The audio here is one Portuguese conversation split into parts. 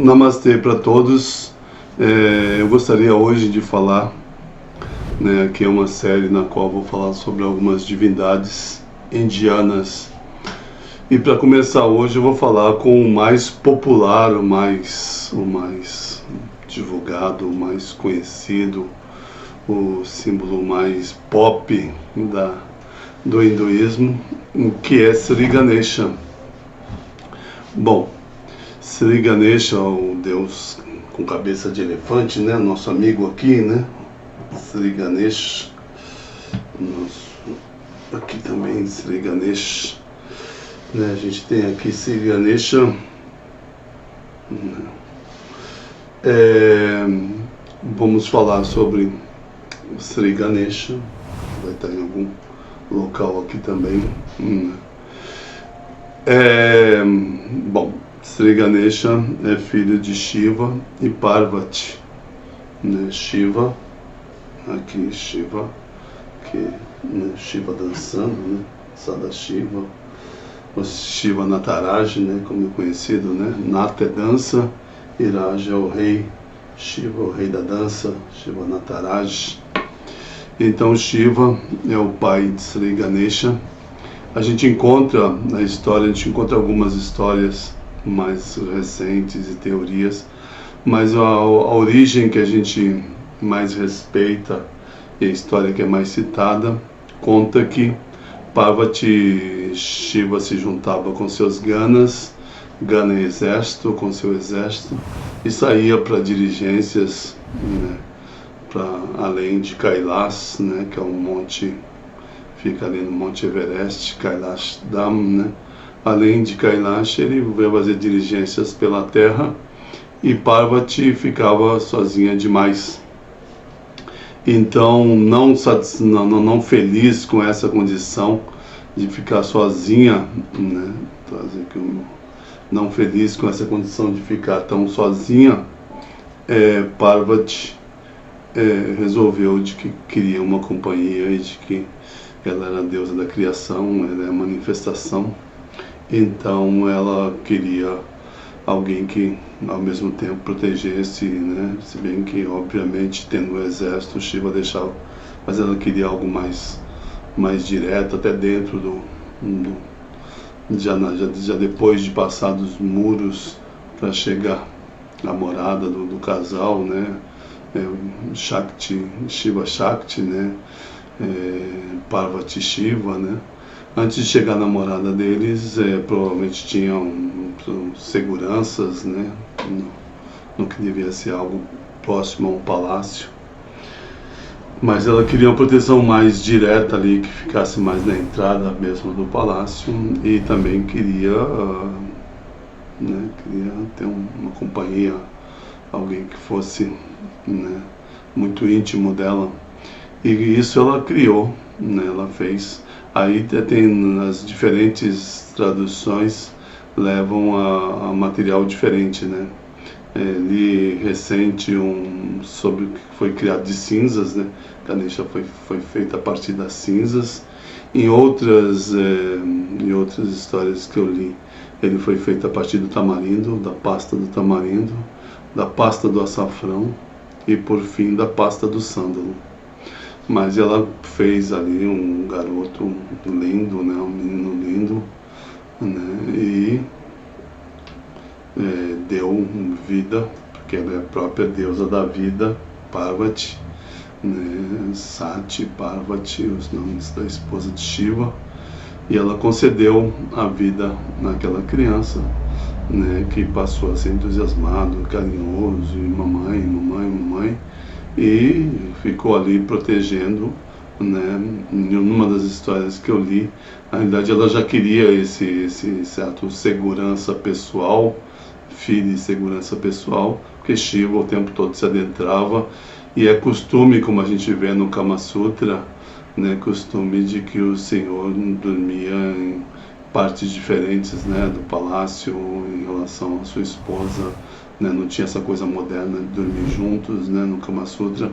Namastê para todos. Eu gostaria hoje de falar, aqui é uma série na qual vou falar sobre algumas divindades indianas. E para começar hoje eu vou falar com o mais popular, o mais divulgado, o mais conhecido, o símbolo mais pop do hinduísmo, que é Sri Ganesha. Bom, Sri Ganesha, o deus com cabeça de elefante, nosso amigo aqui, Sri Ganesha, aqui também Sri Ganesha, a gente tem aqui Sri Ganesha, vamos falar sobre Sri Ganesha, vai estar em algum local aqui também. Bom, Sri Ganesha é filho de Shiva e Parvati, Shiva, aqui Shiva, Shiva dançando, Sadashiva, o Shiva Nataraj, como é conhecido, Nata é dança e Raj é o rei, Shiva o rei da dança, Shiva Nataraj. Então Shiva é o pai de Sri Ganesha. A gente encontra na história, algumas histórias mais recentes e teorias, mas a origem que a gente mais respeita e a história que é mais citada conta que Parvati Shiva se juntava com seus Ganas, Gana é exército, com seu exército, e saía para diligências para além de Kailash, que é um monte, fica ali no Monte Everest, Kailash Dham, Além de Kailash, ele veio fazer diligências pela terra e Parvati ficava sozinha demais. Então, não feliz com essa condição de ficar sozinha, não feliz com essa condição de ficar tão sozinha, Parvati resolveu de que queria uma companhia e de que ela era a deusa da criação, ela é a manifestação. Então ela queria alguém que ao mesmo tempo protegesse, se bem que obviamente tendo o exército Shiva deixava, mas ela queria algo mais direto, até dentro já depois de passar dos muros para chegar à morada do casal, Shakti, Shiva Shakti, Parvati Shiva, Antes de chegar na morada deles, provavelmente tinham seguranças, no que devia ser algo próximo a um palácio. Mas ela queria uma proteção mais direta ali, que ficasse mais na entrada mesmo do palácio, e também queria ter uma companhia, alguém que fosse muito íntimo dela. E isso ela criou, ela fez. Aí tem as diferentes traduções levam a material diferente, Li recente sobre o que foi criado de cinzas, Ganesha foi feita a partir das cinzas. Em outras histórias que eu li, ele foi feito a partir do tamarindo, da pasta do tamarindo, da pasta do açafrão e por fim da pasta do sândalo. Mas ela fez ali um garoto lindo, um menino lindo, e deu vida, porque ela é a própria deusa da vida, Parvati, Sati, Parvati, os nomes da esposa de Shiva, e ela concedeu a vida naquela criança, que passou a ser entusiasmado, carinhoso, e mamãe, e ficou ali protegendo, numa das histórias que eu li, na realidade ela já queria esse certo segurança pessoal, filho de segurança pessoal, porque Shiva o tempo todo se adentrava, e é costume, como a gente vê no Kama Sutra, costume de que o Senhor dormia em partes diferentes, do palácio em relação à sua esposa, não tinha essa coisa moderna de dormir juntos, no Kama Sutra.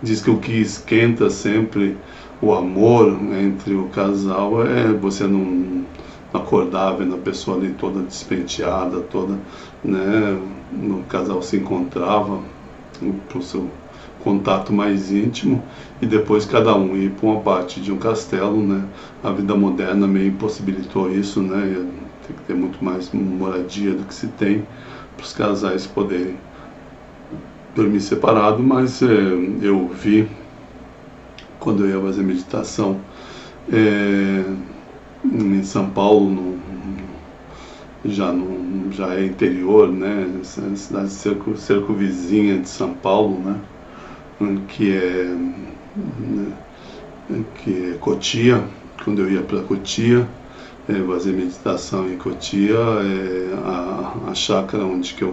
Diz que o que esquenta sempre o amor entre o casal é você não acordar vendo a pessoa ali toda despenteada, toda, né, o casal se encontrava para o seu contato mais íntimo, e depois cada um ir para uma parte de um castelo, né? A vida moderna meio impossibilitou isso, né? Tem que ter muito mais moradia do que se tem para os casais poderem dormir separado, mas eu vi, quando eu ia fazer meditação em São Paulo, já é interior, né? Cidade cerco vizinha de São Paulo, né? Que é Cotia. Quando eu ia para Cotia fazer meditação em Cotia, a chácara onde que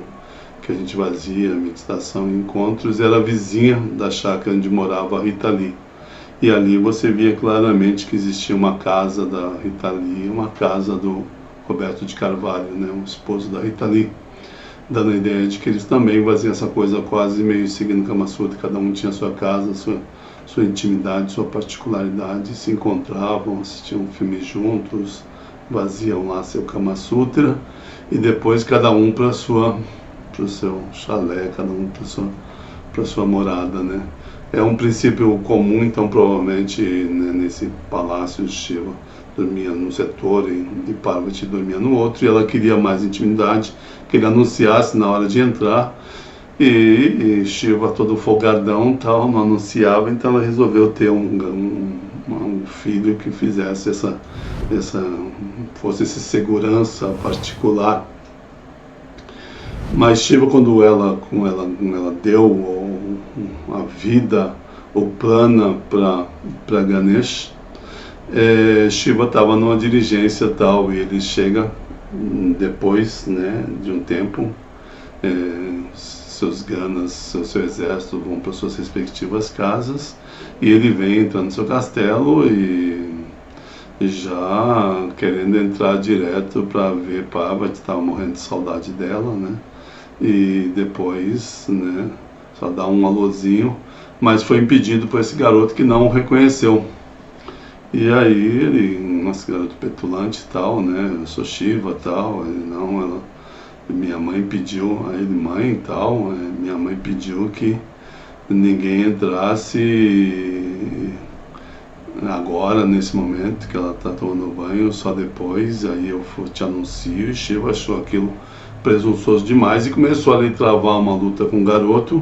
a gente fazia meditação e encontros era vizinha da chácara onde morava a Rita Lee. E ali você via claramente que existia uma casa da Rita Lee, uma casa do Roberto de Carvalho, né, o esposo da Rita Lee, dando a ideia de que eles também faziam essa coisa quase meio seguindo Kama Sutra, cada um tinha sua casa, sua intimidade, sua particularidade, se encontravam, assistiam filmes juntos, faziam lá seu Kama Sutra, e depois cada um para o seu chalé, cada um para sua morada, né? É um princípio comum, então provavelmente, né, nesse palácio de Shiva dormia num setor e Parvati dormia no outro, e ela queria mais intimidade, que ele anunciasse na hora de entrar, e Shiva todo folgadão, tal, não anunciava, então ela resolveu ter um filho que fizesse fosse esse segurança particular. Mas Shiva, quando ela deu a vida, o prana para Ganesh, Shiva estava numa diligência tal, e ele chega depois, né, de um tempo, seus ganas, seu exército vão para suas respectivas casas, e ele vem entrando no seu castelo e já querendo entrar direto para ver Parvati, estava morrendo de saudade dela, né? E depois, né, só dá um alôzinho, mas foi impedido por esse garoto que não o reconheceu. E aí ele, nosso garoto petulante e tal, né, eu sou Shiva e tal, minha mãe pediu, a ele, mãe e tal, minha mãe pediu que ninguém entrasse agora, nesse momento que ela está tomando banho, só depois, aí eu te anuncio. E Shiva achou aquilo presunçoso demais e começou ali a travar uma luta com o garoto,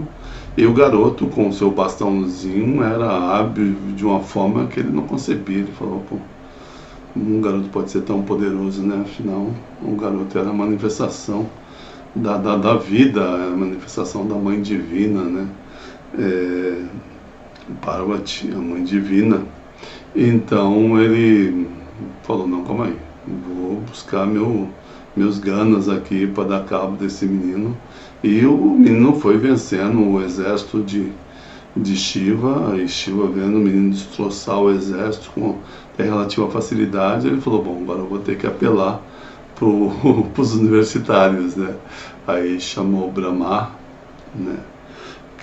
e o garoto com o seu bastãozinho era hábil de uma forma que ele não concebia. Ele falou, pô, um garoto pode ser tão poderoso, né? Afinal, o garoto era a manifestação da vida, a manifestação da mãe divina, né? Parvati, a mãe divina. Então ele falou, não, calma aí, vou buscar meus ganas aqui para dar cabo desse menino. E o menino foi vencendo o exército de Shiva, e Shiva vendo o menino destroçar o exército com relativa facilidade, ele falou, bom, agora eu vou ter que apelar para os universitários, né? Aí chamou Brahma, né?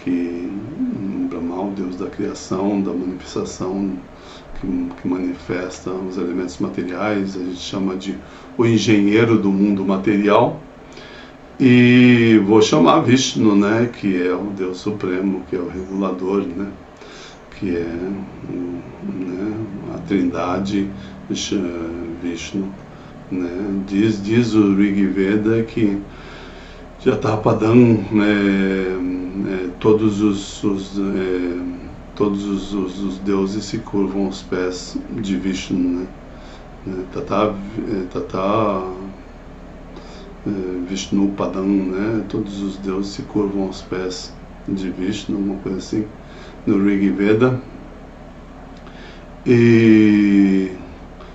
Que Brahma, o deus da criação, da manifestação, que manifesta os elementos materiais, a gente chama de o engenheiro do mundo material. E vou chamar Vishnu, né, que é o Deus Supremo, que é o regulador, né, que é, né, a Trindade Vishnu, né. Diz o Rig Veda que já está padando, todos os deuses se curvam aos pés de Vishnu, né. Vishnu Padam, né? Todos os deuses se curvam aos pés de Vishnu, uma coisa assim, no Rig Veda. E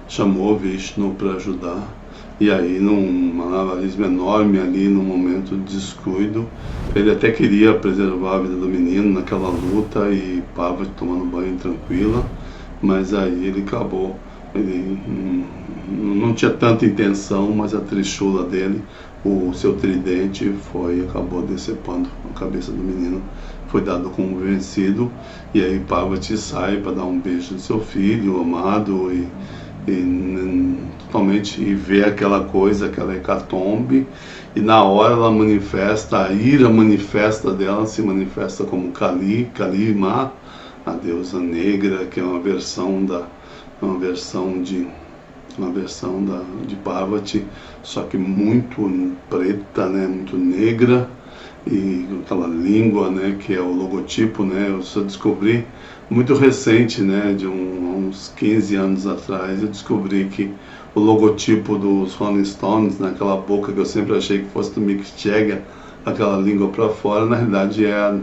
chamou Vishnu para ajudar. E aí, num malabarismo enorme ali, num momento de descuido, ele até queria preservar a vida do menino naquela luta, e Parvati tomando banho tranquila, mas aí ele acabou. Ele não tinha tanta intenção, mas a trishula dele, o seu tridente, acabou decepando a cabeça do menino, foi dado como vencido. E aí Parvati sai para dar um beijo no seu filho amado, totalmente, e vê aquela coisa, aquela hecatombe, e na hora ela manifesta, a ira manifesta dela, se manifesta como Kali, Kali Ma, a deusa negra, que é uma versão de Parvati, só que muito preta, né, muito negra, e aquela língua, né, que é o logotipo, né, eu só descobri muito recente, né, de uns 15 anos atrás, eu descobri que o logotipo dos Rolling Stones, naquela boca que eu sempre achei que fosse do Mick Jagger, aquela língua para fora, na realidade é a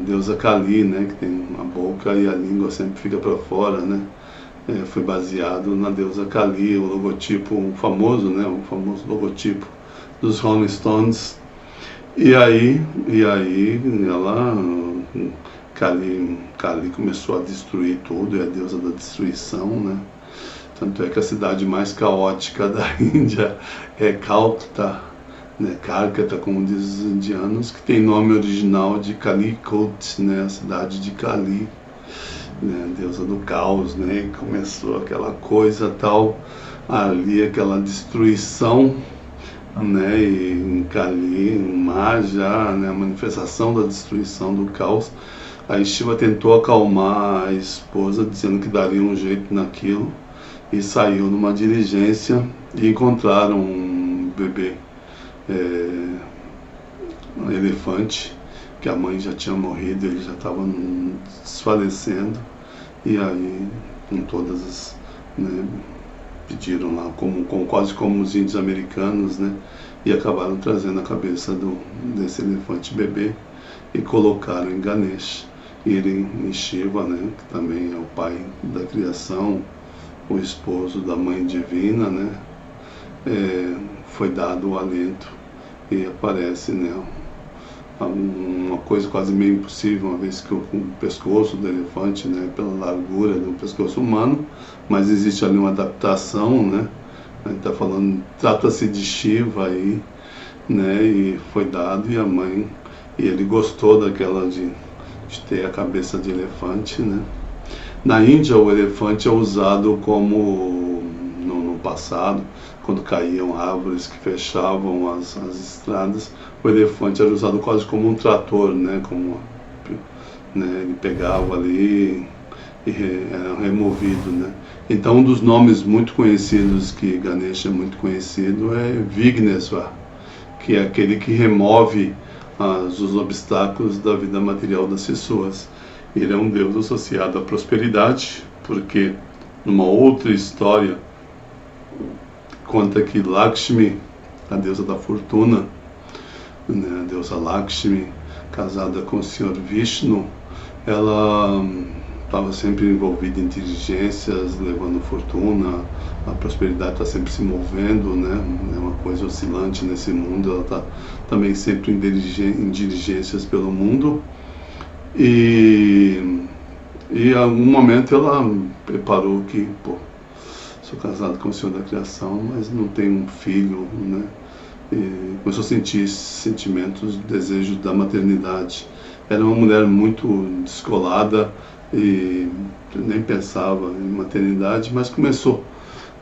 deusa Kali, né, que tem uma boca e a língua sempre fica para fora, né. Foi baseado na deusa Kali, o logotipo famoso, né, o famoso logotipo dos Rolling Stones. E aí ela, Kali começou a destruir tudo, é a deusa da destruição, né? Tanto é que a cidade mais caótica da Índia é Calcutta, né? Calcutta, como dizem os indianos, que tem nome original de Kalikot, né? A cidade de Kali, né? A deusa do caos, né? E começou aquela coisa tal, ali aquela destruição, né, e em Kali, em Maja, né, a manifestação da destruição do caos. Aí Shiva tentou acalmar a esposa, dizendo que daria um jeito naquilo, e saiu numa diligência e encontraram um bebê, um elefante, que a mãe já tinha morrido, ele já estava desfalecendo, e aí com todas as, né, pediram lá, quase como os índios americanos, né? E acabaram trazendo a cabeça desse elefante bebê e colocaram em Ganesh, e ele em Shiva, né? Que também é o pai da criação, o esposo da mãe divina, né? Foi dado o alento e aparece, né, uma coisa quase meio impossível, uma vez que o pescoço do elefante, né, pela largura do pescoço humano, mas existe ali uma adaptação, né? A gente está falando, trata-se de Shiva aí, né? E foi dado, e a mãe, e ele gostou daquela de ter a cabeça de elefante, né? Na Índia, o elefante é usado como, no passado, quando caíam árvores que fechavam as estradas, o elefante era usado quase como um trator, né? Né? Ele pegava ali e era removido, né? Então, um dos nomes muito conhecidos, que Ganesha é muito conhecido, é Vigneswar, que é aquele que remove os obstáculos da vida material das pessoas. Ele é um deus associado à prosperidade, porque numa outra história conta que Lakshmi, a deusa da fortuna, né, a deusa Lakshmi, casada com o Senhor Vishnu, ela estava sempre envolvida em diligências, levando fortuna, a prosperidade está sempre se movendo, né? É uma coisa oscilante nesse mundo, ela está também sempre em diligências pelo mundo, e em algum momento ela preparou que, sou casado com o Senhor da Criação, mas não tenho um filho, né? E começou a sentir sentimentos, desejos da maternidade. Era uma mulher muito descolada e nem pensava em maternidade, mas começou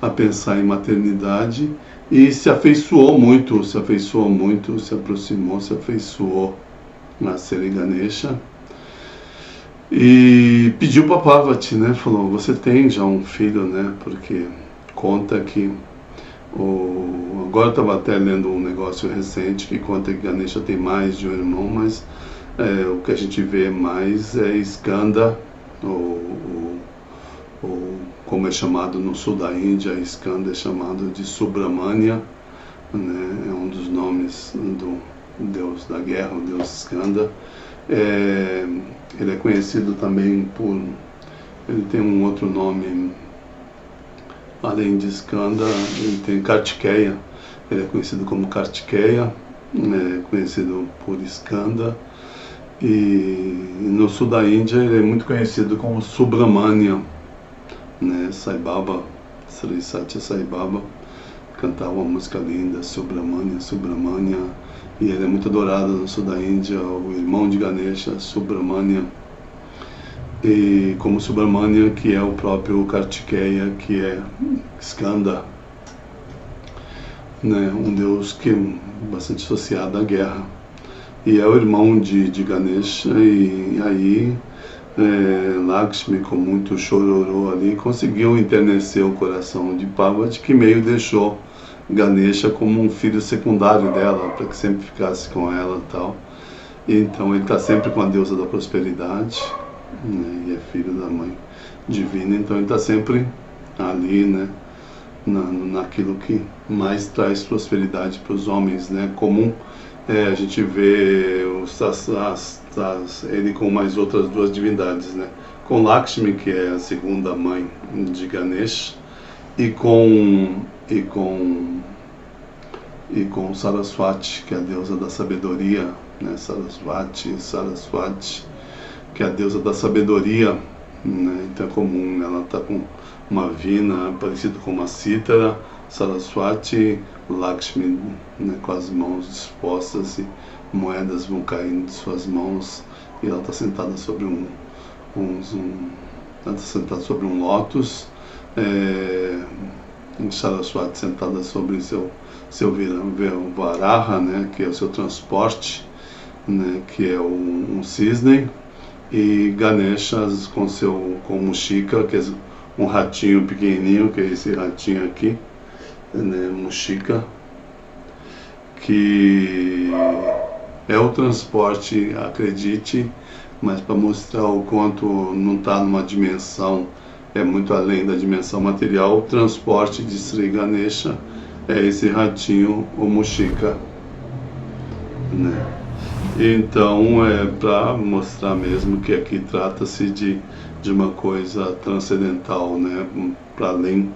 a pensar em maternidade e se afeiçoou muito, se aproximou, se afeiçoou a Sri Ganesha e pediu para Parvati, né? Falou, você tem já um filho, né? Porque conta que agora eu estava até lendo um negócio recente que conta que Ganesha tem mais de um irmão, mas o que a gente vê mais é Skanda, como é chamado no sul da Índia, Skanda é chamado de Subramania, né? É um dos nomes do deus da guerra, o deus Skanda. Ele é conhecido também ele tem um outro nome, além de Skanda, ele tem Kartikeya, ele é conhecido como Kartikeya, conhecido por Skanda, e no sul da Índia ele é muito conhecido como Subramania, né? Sai Baba, Sri Satya Sai Baba, cantava uma música linda, Subramania, Subramania, e ele é muito adorado no sul da Índia, o irmão de Ganesha, Subramania. e como Subramanya, que é o próprio Kartikeya, que é Skanda, né, um deus que é bastante associado à guerra, e é o irmão de Ganesha. E aí Lakshmi, com muito chororô ali, conseguiu enternecer o coração de Parvati, que meio deixou Ganesha como um filho secundário dela, para que sempre ficasse com ela e tal. Então ele está sempre com a deusa da prosperidade, né, e é filho da mãe divina, então ele está sempre ali, né, naquilo que mais traz prosperidade para os homens, né? Comum a gente vê ele com mais outras duas divindades, né? Com Lakshmi, que é a segunda mãe de Ganesha, e com Saraswati, que é a deusa da sabedoria, né? Saraswati, que é a deusa da sabedoria, né? Então é comum, ela está com uma vina parecida com uma cítara, Saraswati, Lakshmi, né, com as mãos dispostas e moedas vão caindo de suas mãos, e ela está sentada sobre um lótus, Saraswati sentada sobre seu Varaha, né, que é o seu transporte, né, que é um cisne, e Ganesha com Mushika, que é um ratinho pequenininho, que é esse ratinho aqui, né, Mushika, que é o transporte, acredite, mas para mostrar o quanto não está numa dimensão, é muito além da dimensão material. O transporte de Sri Ganesha é esse ratinho, o Mushika, né? Então é para mostrar mesmo que aqui trata-se de uma coisa transcendental, né, para além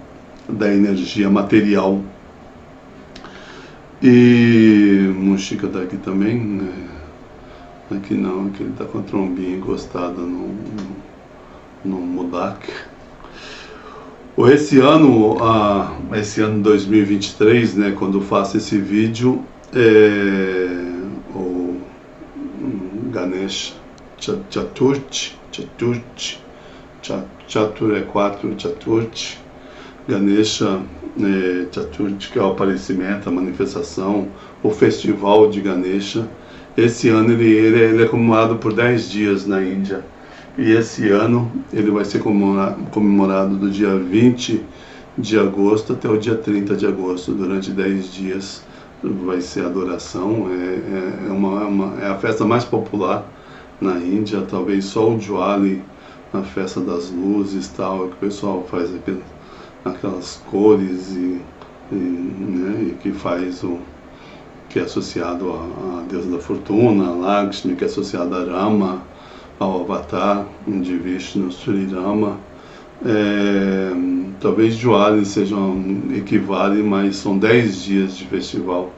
da energia material. E Mushika está aqui também, né? Aqui não, aqui ele está com a trombinha encostada no Modak. Esse ano 2023, né, quando eu faço esse vídeo, o Ganesha Chaturthi, Chatur é 4, Chaturthi, Ganesha Chaturthi, que é o aparecimento, a manifestação, o festival de Ganesha. Esse ano ele é comemorado por 10 dias na Índia, e esse ano ele vai ser comemorado do dia 20 de agosto até o dia 30 de agosto, durante 10 dias vai ser adoração. É a festa mais popular na Índia, talvez só o Diwali, a festa das luzes tal, que o pessoal faz aquelas cores né, e que faz que é associado à deusa da fortuna, a Lakshmi, que é associado a Rama, ao avatar de Vishnu, Sri Rama. Talvez Diwali equivale, mas são 10 dias de festival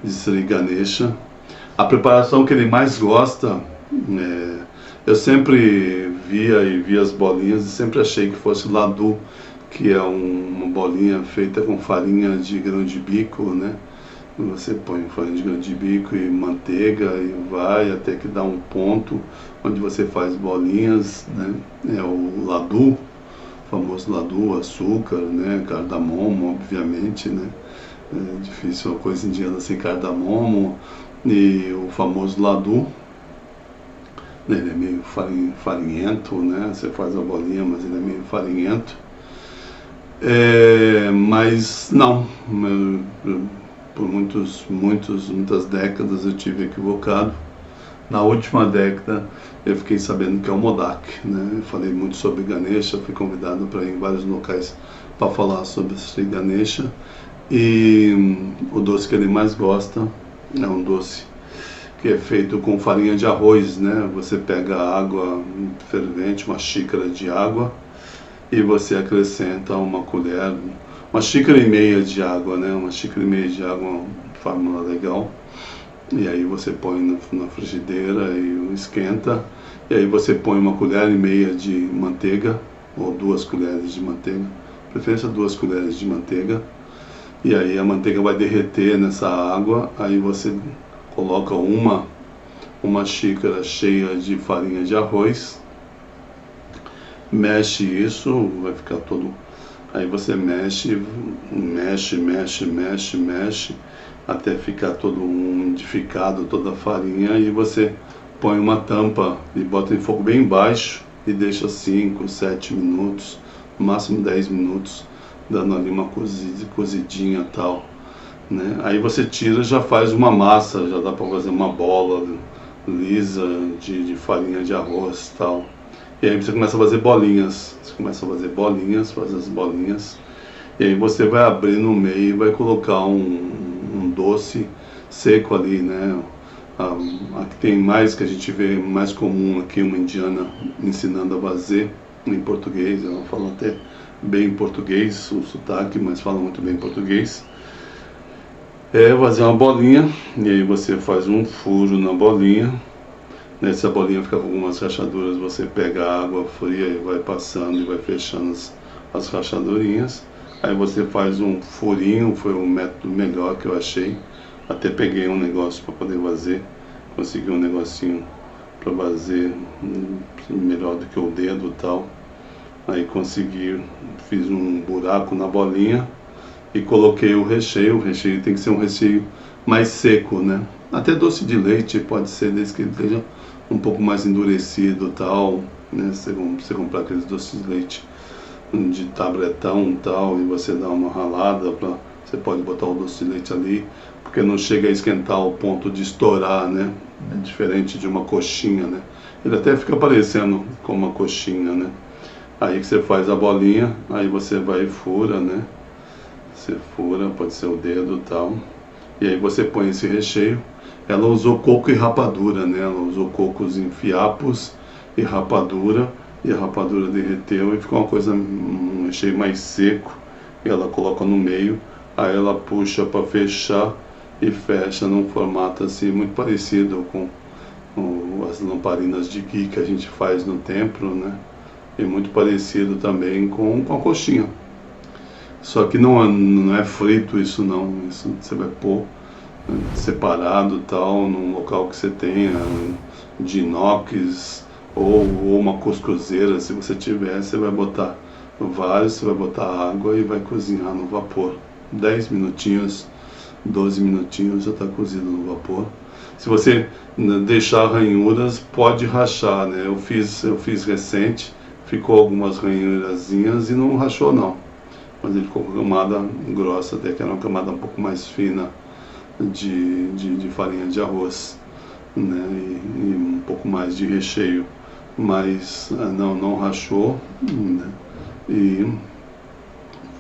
de Sri Ganesha. A preparação que ele mais gosta, eu sempre via as bolinhas e sempre achei que fosse Ladu, que é uma bolinha feita com farinha de grão de bico, né? Você põe farinha de grão de bico e manteiga e vai até que dá um ponto onde você faz bolinhas, né? É o Ladu, o famoso Ladu, açúcar, né? Cardamomo, obviamente, né? É difícil uma coisa indiana sem cardamomo. E o famoso Ladu, ele é meio farinhento, né? Você faz a bolinha, mas ele é meio farinhento. Mas não, por muitas décadas eu tive equivocado. Na última década eu fiquei sabendo que é o Modak, né? Eu falei muito sobre Ganesha, fui convidado para ir em vários locais para falar sobre Sri Ganesha, e o doce que ele mais gosta é um doce que é feito com farinha de arroz, né? Você pega água fervente, uma xícara de água, e você acrescenta uma colher, uma xícara e meia de água, né? Uma xícara e meia de água, uma fórmula legal. E aí você põe na frigideira e esquenta. E aí você põe uma colher e meia de manteiga, ou 2 colheres de manteiga, preferência 2 colheres de manteiga. E aí a manteiga vai derreter nessa água. Aí você coloca uma xícara cheia de farinha de arroz. mexe isso, vai ficar todo... Aí você mexe, até ficar todo umidificado, toda a farinha, e você põe uma tampa e bota em fogo bem baixo e deixa 5, 7 minutos, no máximo 10 minutos, dando ali uma cozidinha e tal, né? Aí você tira, já faz uma massa, já dá para fazer uma bola lisa de farinha de arroz e tal. E aí você começa a fazer bolinhas, faz as bolinhas, e aí você vai abrir no meio e vai colocar um doce seco ali, né? Aqui tem mais, que a gente vê mais comum aqui, uma indiana ensinando a fazer em português, ela fala até bem português, o sotaque, mas fala muito bem português. É fazer uma bolinha, e aí você faz um furo na bolinha. Nessa bolinha fica com algumas rachaduras, você pega a água fria e vai passando e vai fechando as rachadurinhas. Aí você faz um furinho, foi o método melhor que eu achei. Até peguei um negócio para poder fazer, consegui um negocinho para fazer melhor do que o dedo e tal. Aí consegui, fiz um buraco na bolinha e coloquei o recheio. O recheio tem que ser um recheio mais seco, né? Até doce de leite pode ser, desde que ele esteja um pouco mais endurecido e tal, né? Você comprar aqueles doces de leite de tabletão e tal, e você dá uma ralada, você pode botar o doce de leite ali, porque não chega a esquentar ao ponto de estourar, né? É diferente de uma coxinha, né? Ele até fica parecendo com uma coxinha, né? Aí que você faz a bolinha, aí você vai e fura, né? Você fura, pode ser o dedo e tal. E aí você põe esse recheio. Ela usou coco e rapadura, né? Ela usou cocos em fiapos e rapadura. E a rapadura derreteu e ficou uma coisa, um recheio mais seco. E ela coloca no meio. Aí ela puxa para fechar e fecha num formato assim muito parecido com as lamparinas de ghee que a gente faz no templo, né? E muito parecido também com a coxinha. Só que não é frito isso não, isso você vai pôr separado tal, num local que você tenha de inox ou uma cuscuzeira, se você tiver, você vai botar vários, você vai botar água e vai cozinhar no vapor. 10 minutinhos, 12 minutinhos já está cozido no vapor. Se você deixar ranhuras, pode rachar, né? Eu fiz recente, ficou algumas ranhurazinhas e não rachou não. Mas ele ficou com camada grossa, até que era uma camada um pouco mais fina de farinha de arroz, né? E um pouco mais de recheio, mas não rachou, né? E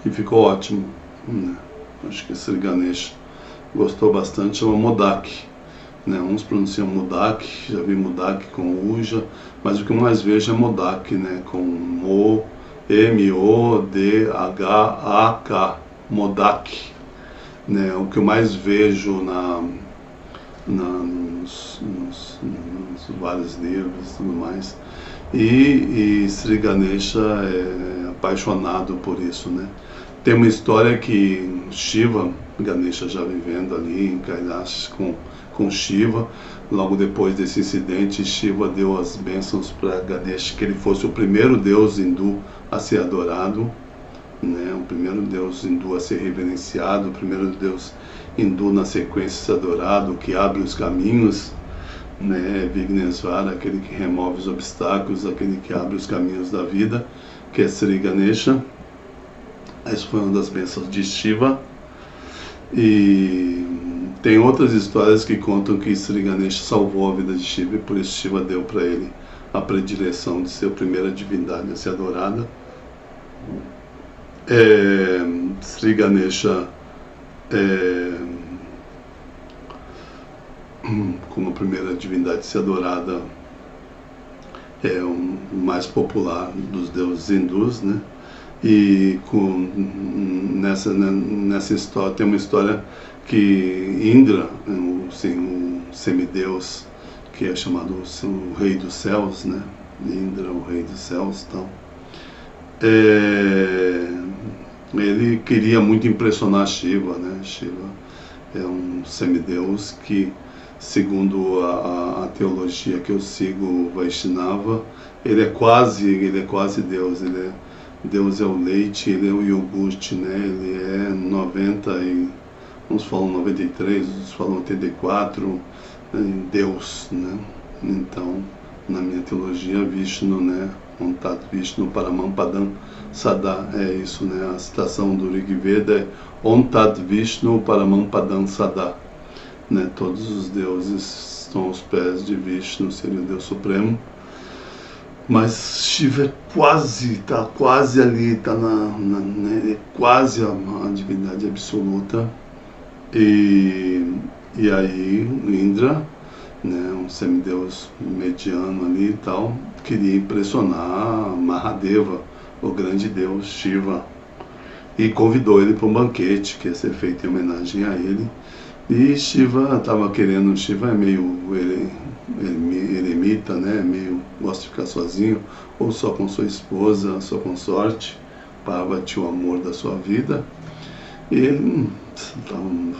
ficou ótimo, né? Acho que esse Ganesh gostou bastante, chama Modak, né? Uns pronunciam Modak, já vi Modak com Uja, mas o que eu mais vejo é Modak, né? Com M-O-D-H-A-K, Modak, né? O que eu mais vejo nos vários livros e tudo mais. E Sri Ganesha é apaixonado por isso, né? Tem uma história que Shiva, Ganesha já vivendo ali em Kailash com Shiva, logo depois desse incidente, Shiva deu as bênçãos para Ganesha, que ele fosse o primeiro deus hindu a ser adorado, né? O primeiro deus hindu a ser reverenciado, o primeiro deus hindu na sequência a ser adorado, que abre os caminhos, né? Vignesvara, aquele que remove os obstáculos, aquele que abre os caminhos da vida, que é Sri Ganesha. Essa foi uma das bênçãos de Shiva. E tem outras histórias que contam que Sri Ganesha salvou a vida de Shiva e por isso Shiva deu para ele a predileção de ser a primeira divindade a ser adorada. Sri Ganesha como a primeira divindade a ser adorada é o mais popular dos deuses hindus, né? E nessa história tem uma história que Indra, o semideus, que é chamado o rei dos céus, né? Indra, o rei dos céus, tal. Ele queria muito impressionar Shiva, né? Shiva é um semideus que segundo a teologia que eu sigo, o Vaishnava, ele é quase Deus. Deus é o leite, ele é o iogurte, né? Ele é 90 e uns falam 93, outros falam 84, Deus, né? Então, na minha teologia, Vishnu, né? Ontat Vishnu Paramam Padam Sada, é isso, né? A citação do Rig Veda é Ontat Vishnu Paramam Padam Sada, né? Todos os deuses estão aos pés de Vishnu, seria o Deus Supremo. Mas Shiva está quase ali, está é quase a divindade absoluta. E aí Indra, né, um semideus mediano ali e tal, queria impressionar Mahadeva, o grande deus Shiva, e convidou ele para um banquete que ia ser feito em homenagem a ele. E Shiva estava querendo, Shiva é meio eremita, né, meio gosta de ficar sozinho, ou só com sua esposa, só com sorte, Parvati, o amor da sua vida. E ele não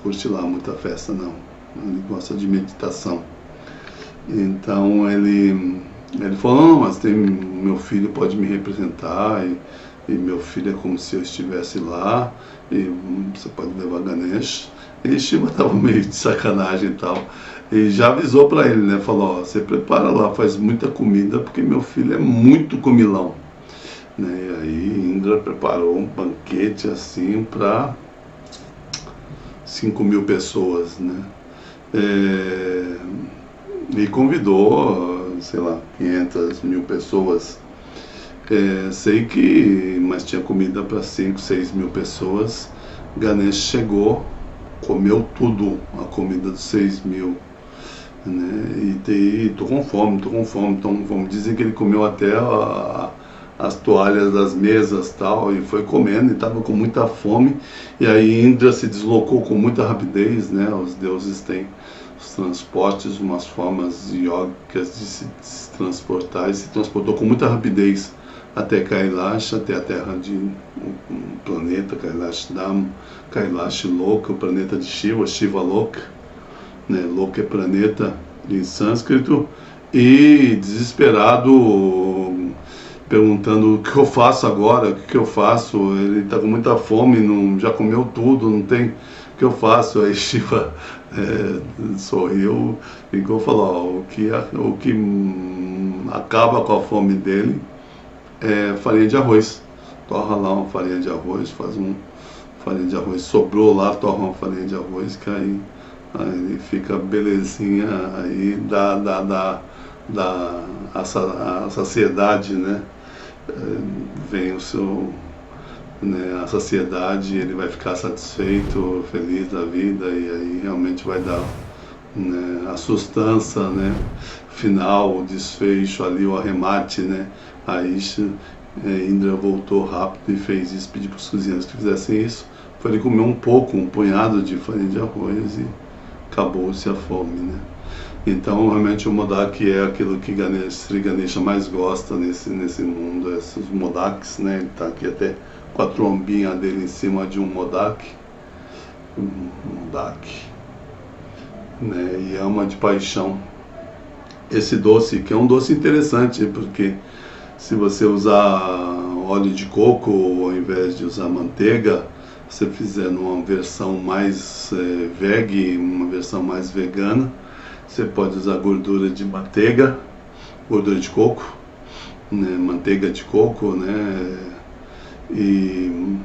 curte lá muita festa, não. Ele gosta de meditação. Então ele falou, não, mas meu filho pode me representar, e meu filho é como se eu estivesse lá, e você pode levar Ganesh. E Shiva estava meio de sacanagem e tal. E já avisou para ele, né? Falou, ó, você prepara lá, faz muita comida, porque meu filho é muito comilão. Né? E aí Indra preparou um banquete assim para 5.000 pessoas, né? E convidou, sei lá, 500.000 pessoas. Sei que, mas tinha comida para 5.000, 6.000 pessoas. Ganesh chegou, comeu tudo, a comida dos 6.000, né? E tô com fome. Então, vamos dizer que ele comeu até as toalhas das mesas tal, e foi comendo, e estava com muita fome. E aí Indra se deslocou com muita rapidez, né? Os deuses têm os transportes, umas formas yógicas de se transportar, e se transportou com muita rapidez até Kailash, até a terra de um planeta, Kailash Dham, Kailash Loka, o planeta de Shiva, Shiva Loka, né? Loka é planeta em sânscrito, e desesperado, perguntando o que eu faço agora, o que eu faço, ele está com muita fome, já comeu tudo, não tem, o que eu faço? Aí Shiva sorriu e falou, o que acaba com a fome dele é farinha de arroz. Torra lá uma farinha de arroz, faz farinha de arroz, sobrou lá, torra uma farinha de arroz, que aí fica belezinha, aí dá a saciedade, né? Vem o seu, né, a saciedade, ele vai ficar satisfeito, feliz da vida, e aí realmente vai dar, né, a sustância, né, final, o desfecho ali, o arremate, né? Aí Indra voltou rápido e fez isso, pediu para os cozinheiros que fizessem isso. Foi ele comer um punhado de farinha de arroz, e acabou-se a fome, né? Então, realmente, o modak é aquilo que Sri Ganesha mais gosta nesse mundo, esses modaks, né? Ele está aqui até com a trombinha dele em cima de um modak, né? E ama de paixão esse doce, que é um doce interessante, porque se você usar óleo de coco ao invés de usar manteiga, se você fizer numa versão mais veg, uma versão mais vegana, você pode usar gordura de manteiga, gordura de coco, né, manteiga de coco, né, e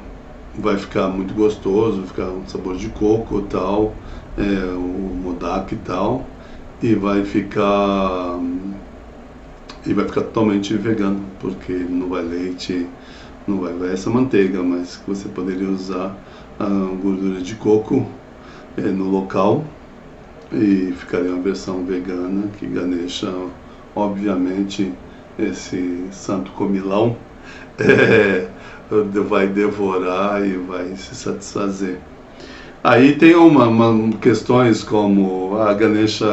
vai ficar muito gostoso, vai ficar um sabor de coco e tal, o modak e tal, e vai ficar totalmente vegano, porque não vai leite, não vai essa manteiga, mas você poderia usar a gordura de coco no local, e ficaria uma versão vegana, que Ganesha, obviamente, esse santo comilão, vai devorar e vai se satisfazer. Aí tem questões como a Ganesha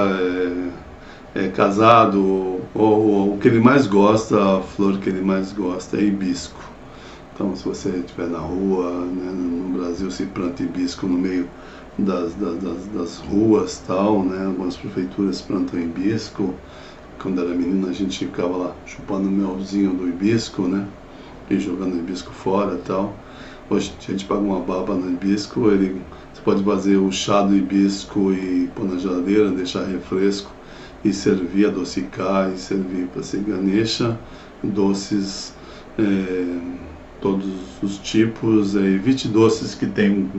é casado, ou o que ele mais gosta, a flor que ele mais gosta é hibisco. Então, se você estiver na rua, né, no Brasil se planta hibisco no meio das ruas tal, né? Algumas prefeituras plantam hibisco. Quando era menino a gente ficava lá chupando o melzinho do hibisco, né? E jogando o hibisco fora tal. Hoje a gente paga uma baba no hibisco, você pode fazer o chá do hibisco e pôr na geladeira, deixar refresco e servir, adocicar e servir para ser Ganesha, doces, todos os tipos, evite doces que tem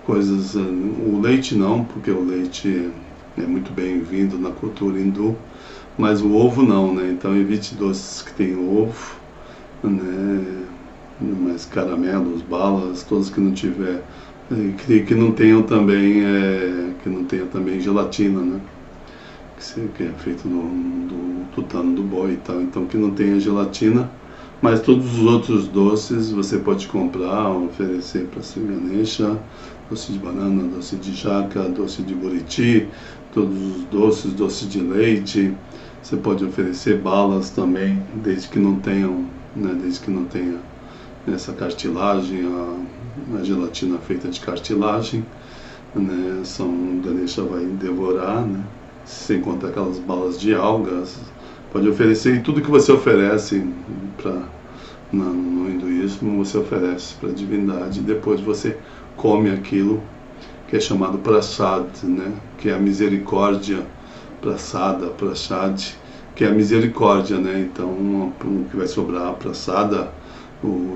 coisas, o leite não, porque o leite é muito bem-vindo na cultura hindu, mas o ovo não, né? Então evite doces que tem ovo, né? Mais caramelos, balas, todos que não tiver, que não tenham também, gelatina, né? Que é feito do tutano do boi e tal, então que não tenha gelatina, mas todos os outros doces você pode comprar, oferecer para Sri Ganesha, doce de banana, doce de jaca, doce de buriti, todos os doces, doce de leite, você pode oferecer balas também, desde que não tenham, né, desde que não tenha essa cartilagem, a gelatina feita de cartilagem, né, o Ganesha vai devorar, né, sem contar aquelas balas de algas, pode oferecer, e tudo que você oferece no hinduísmo, você oferece para a divindade, e depois você come aquilo que é chamado prasad, né, que é a misericórdia, prasada, prasad, que é a misericórdia, né, então o que vai sobrar prasada,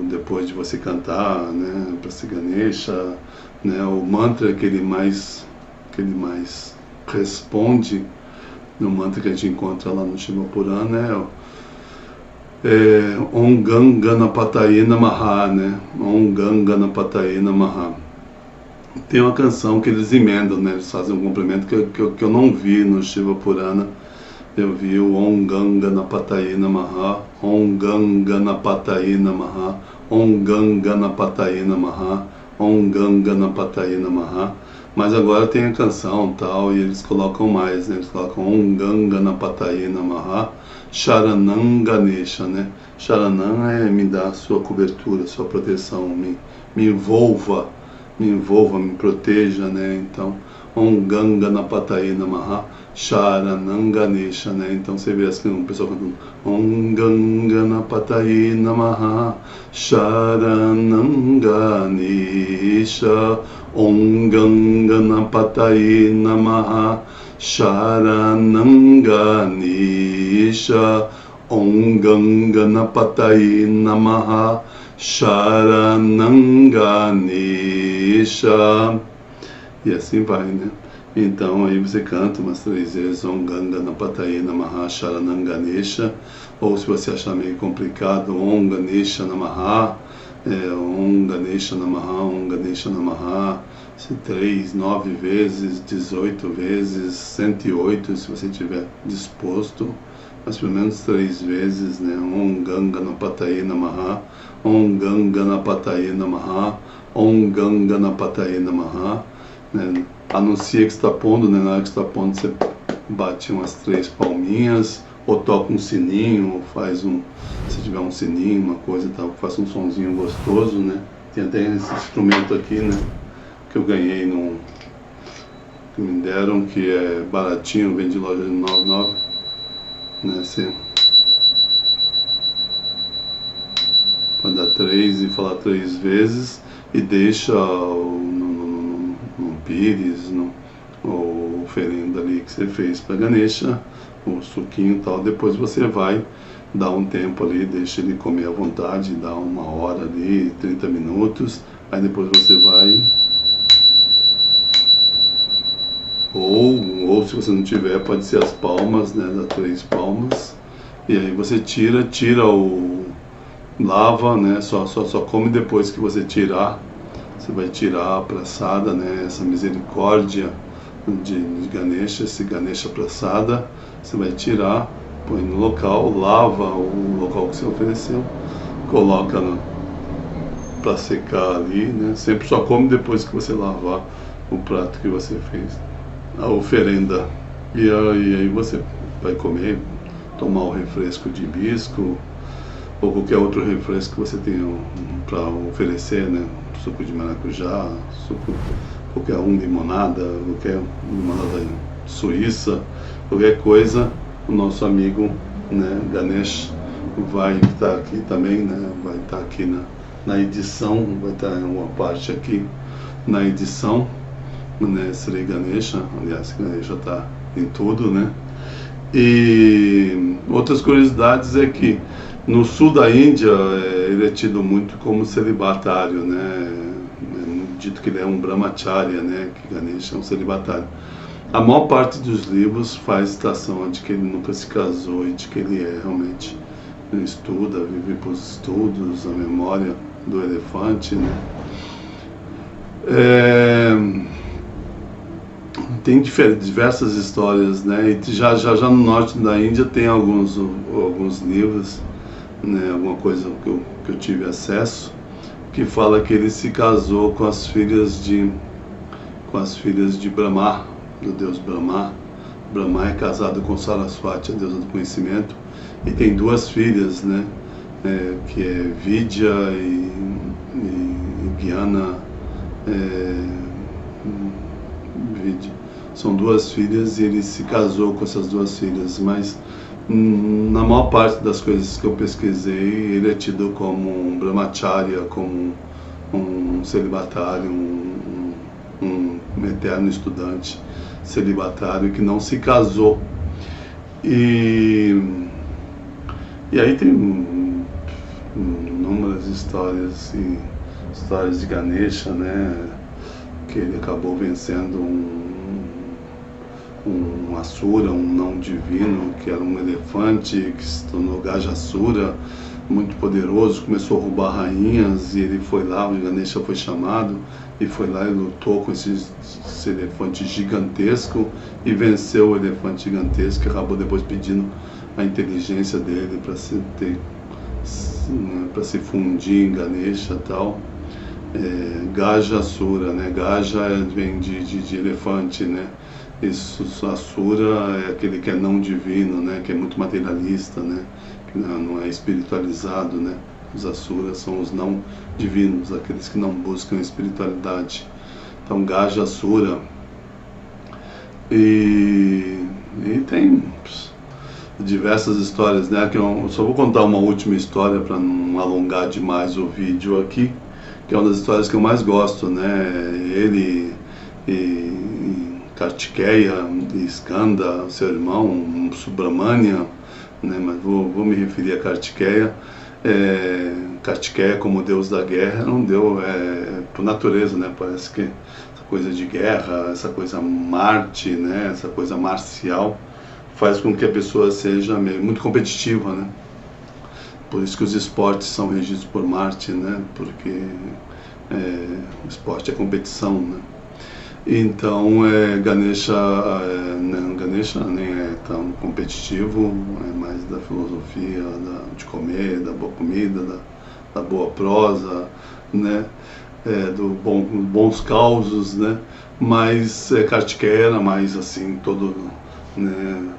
depois de você cantar, né, para Sri Ganesha, né, o mantra que ele mais responde, no mantra que a gente encontra lá no Shiva Purana, Om Gam Ganapataye Namaha, né, Om Gam Ganapataye Namaha. Tem uma canção que eles emendam, né, eles fazem um complemento que eu não vi no Shiva Purana. Eu vi o Om Gam Ganapataye Namaha, Om Gam Ganapataye Namaha, Om Gam Ganapataye Namaha, Om Gam Ganapataye Namaha. Mas agora tem a canção tal, e eles colocam mais, né? Eles colocam Om Gam Ganapataye Namaha, Sharanam Ganesha, né? Sharanam me dá sua cobertura, sua proteção, me envolva, me proteja, né? Então, Om Gam Ganapataye Namaha, Sharanam Ganesha, né? Então você vê assim, o pessoal cantando Om Gam Ganapataye Namaha, Sharanam Ganesha, Om Gam Ganapataye Namaha, Sharanam Ganesha, Om Gam Ganapataye Namaha, Sharanam Ganesha. E assim vai, né? Então aí você canta umas 3 vezes Om Gam Ganapataye Namaha, Sharanam Ganesha, ou se você achar meio complicado, Om Ganesha Namaha, Om Ganesha Namaha, Om Ganesha Namaha, 3, 9 vezes, 18 vezes, 108, se você estiver disposto, mas pelo menos 3 vezes, né? Om Gam Ganapataye Namaha, Om Gam Ganapataye Namaha, Om Gam Ganapataye Namaha, né? Anuncia que está pondo, né? Na hora que está pondo, você bate umas 3 palminhas, ou toca um sininho, ou faz se tiver um sininho, uma coisa e tal, faça um sonzinho gostoso, né? Tem até esse instrumento aqui, né? Que eu ganhei que me deram, que é baratinho, vem de loja de 99, né? Você pode dar 3 e falar 3 vezes, e deixa no pires, ou oferenda ali que você fez para Ganesha, o suquinho e tal. Depois você vai dar um tempo ali, deixa ele comer à vontade, dá 1 hora ali, 30 minutos, aí depois você vai, ou se você não tiver, pode ser as palmas, né, dá 3 palmas, e aí você tira lava, né, só come depois que você tirar. Você vai tirar a prasada, né, essa misericórdia de Ganesha, esse Ganesha prasada, você vai tirar, põe no local, lava o local que você ofereceu, coloca para secar ali, né, sempre só come depois que você lavar o prato que você fez, a oferenda, e aí você vai comer, tomar o refresco de hibisco, ou qualquer outro refresco que você tenha para oferecer, né? Suco de maracujá, suco qualquer limonada, qualquer limonada suíça, qualquer coisa, o nosso amigo, né, Ganesh vai estar aqui também, né, vai estar aqui na edição, vai estar em uma parte aqui na edição, né, Sri Ganesha, aliás, Ganesha está em tudo, né. E outras curiosidades é que no sul da Índia ele é tido muito como celibatário, né, é dito que ele é um brahmacharya, né, que Ganesha é um celibatário. A maior parte dos livros faz citação de que ele nunca se casou e de que ele realmente estuda, vive por estudos, a memória do elefante, né. Tem diversas histórias, né, e já no norte da Índia tem alguns livros, né, alguma coisa que eu tive acesso, que fala que ele se casou com as filhas de Brahma, do deus Brahma. Brahma é casado com Saraswati, a deusa do conhecimento, e tem duas filhas, né, que é Vidya e Gyana. Vidya. São duas filhas e ele se casou com essas duas filhas, mas na maior parte das coisas que eu pesquisei, ele é tido como um brahmacharya, como um celibatário, um eterno estudante celibatário que não se casou. E aí tem inúmeras histórias de Ganesha, né, que ele acabou vencendo um Asura, um não divino, que era um elefante, que se tornou Gajasura, muito poderoso, começou a roubar rainhas, e ele foi lá, o Ganesha foi chamado, e foi lá e lutou com esse elefante gigantesco, e venceu o elefante gigantesco, que acabou depois pedindo a inteligência dele para se fundir em Ganesha e tal. Gajasura, né? Gaja vem de elefante, né? Isso, Asura é aquele que é não divino, né? Que é muito materialista, né? Que não é espiritualizado, né? Os Asuras são os não divinos, aqueles que não buscam espiritualidade. Então, Gajasura. E tem diversas histórias, né? Que eu só vou contar uma última história para não alongar demais o vídeo aqui, que é uma das histórias que eu mais gosto, né? Ele e Kartikeya e Skanda, seu irmão, Subramania, né? Mas vou me referir a Kartikeya. Kartikeya, como deus da guerra, não deu por natureza, né? Parece que essa coisa de guerra, essa coisa Marte, né? Essa coisa marcial faz com que a pessoa seja muito competitiva, né? Por isso que os esportes são regidos por Marte, né? Porque o esporte é competição, né? Então, Ganesha nem é tão competitivo, é mais da filosofia, de comer, da boa comida, da boa prosa, né? Bons causos, né? Mas Kartikeya era mais assim, todo, né,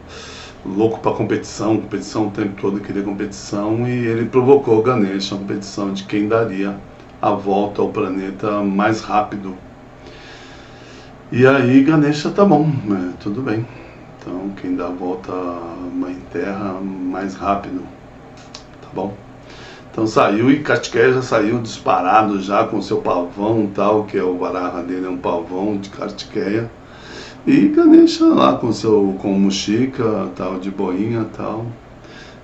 louco para competição o tempo todo, queria competição, e ele provocou Ganesha, a competição de quem daria a volta ao planeta mais rápido. E aí Ganesha, tá bom, né, tudo bem, então quem dá a volta à Mãe Terra mais rápido, tá bom. Então saiu, e Kartikeya já saiu disparado já com seu pavão tal, que é o Varaha dele, é um pavão de Kartikeya. E Ganesha lá com o Mushika, tal, de boinha tal.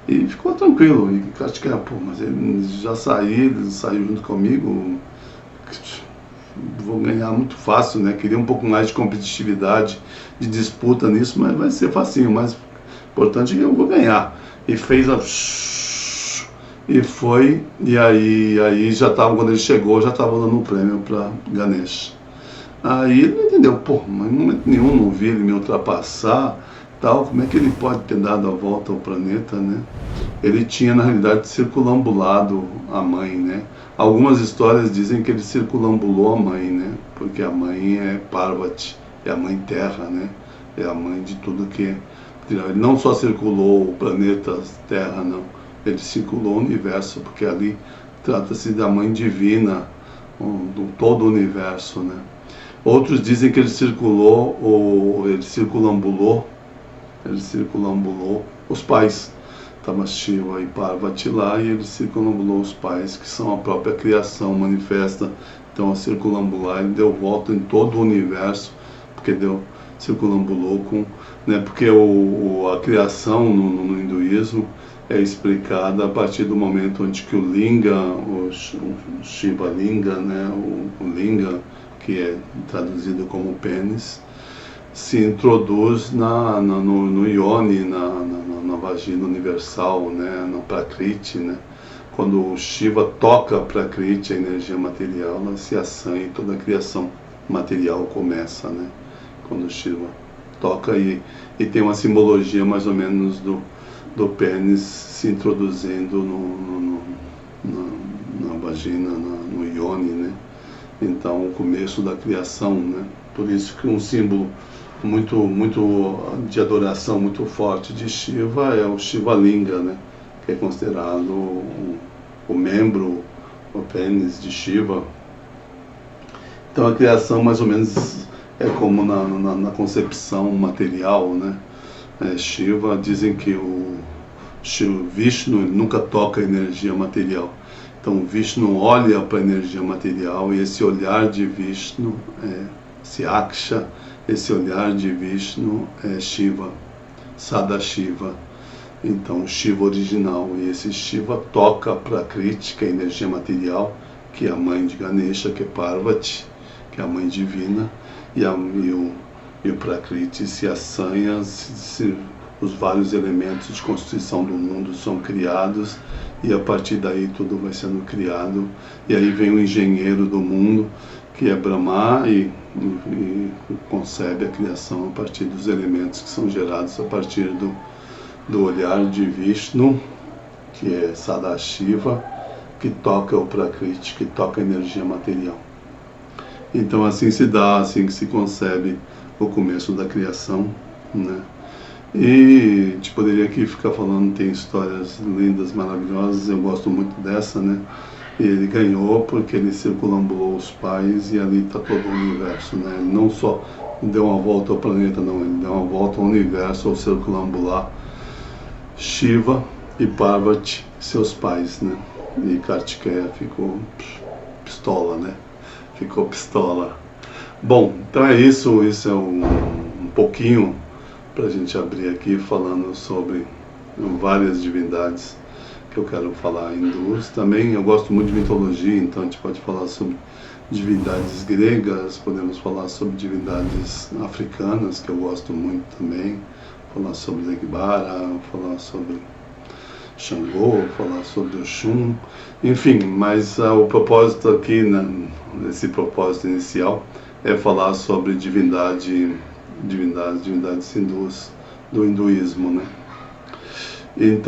E ficou tranquilo. E Kartikeya, mas ele já saiu, junto comigo. Vou ganhar muito fácil, né? Queria um pouco mais de competitividade, de disputa nisso, mas vai ser facinho. Mas importante é que eu vou ganhar. E fez e foi, e aí já tava, quando ele chegou, já estava dando um prêmio para Ganesha. Aí ele não entendeu, mas em momento nenhum não vi ele me ultrapassar, tal, como é que ele pode ter dado a volta ao planeta, né? Ele tinha, na realidade, circulambulado a mãe, né? Algumas histórias dizem que ele circulambulou a mãe, né? Porque a mãe é Parvati, é a mãe Terra, né? É a mãe de tudo que... Ele não só circulou o planeta Terra, não. Ele circulou o universo, porque ali trata-se da mãe divina, do todo o universo, né? Outros dizem que ele circulambulou os pais. Estava Shiva e Parvati lá e ele circulambulou os pais, que são a própria criação manifesta. Então, ao circulambular, ele deu volta em todo o universo, porque circulambulou com, né, porque a criação no hinduísmo é explicada a partir do momento onde que o Linga, o Shiva Linga, né, o Linga, que é traduzido como pênis, se introduz no Yoni, na vagina universal, né, no Prakriti, né? Quando o Shiva toca Prakriti, a energia material, ela se assanha e toda a criação material começa, né? Quando o Shiva toca e tem uma simbologia mais ou menos do pênis se introduzindo na vagina, no Yoni, né? Então, o começo da criação, né? Por isso que um símbolo muito de adoração muito forte de Shiva é o Shiva Linga, né? Que é considerado o membro, o pênis de Shiva. Então, a criação mais ou menos é como na concepção material, né? Shiva, dizem que o Vishnu nunca toca a energia material. Então, Vishnu olha para a energia material e esse olhar de Vishnu se Aksha, esse olhar de Vishnu é Shiva, Sadashiva. Então, Shiva original, e esse Shiva toca para a Prakriti, que é a energia material, que é a mãe de Ganesha, que é Parvati, que é a mãe divina, e o Prakriti se assanha, os vários elementos de constituição do mundo são criados, e a partir daí tudo vai sendo criado, e aí vem o engenheiro do mundo, que é Brahma, e concebe a criação a partir dos elementos que são gerados a partir do olhar de Vishnu, que é Sadashiva, que toca o Prakriti, que toca a energia material. Então assim se dá, assim que se concebe o começo da criação, né? E a gente poderia aqui ficar falando, tem histórias lindas, maravilhosas, eu gosto muito dessa, né? E ele ganhou porque ele circulambulou os pais e ali está todo o universo, né? Ele não só deu uma volta ao planeta, não, ele deu uma volta ao universo ao circulambular Shiva e Parvati, seus pais, né? E Kartikeya ficou pistola, né? Ficou pistola. Bom, então é isso é um pouquinho para a gente abrir aqui falando sobre várias divindades que eu quero falar hindus. Também eu gosto muito de mitologia, então a gente pode falar sobre divindades gregas, podemos falar sobre divindades africanas, que eu gosto muito também, falar sobre Legbara, falar sobre Xangô, falar sobre Oxum, enfim, mas o propósito aqui, nesse propósito inicial, é falar sobre divindades hindus, do hinduísmo, né? Então,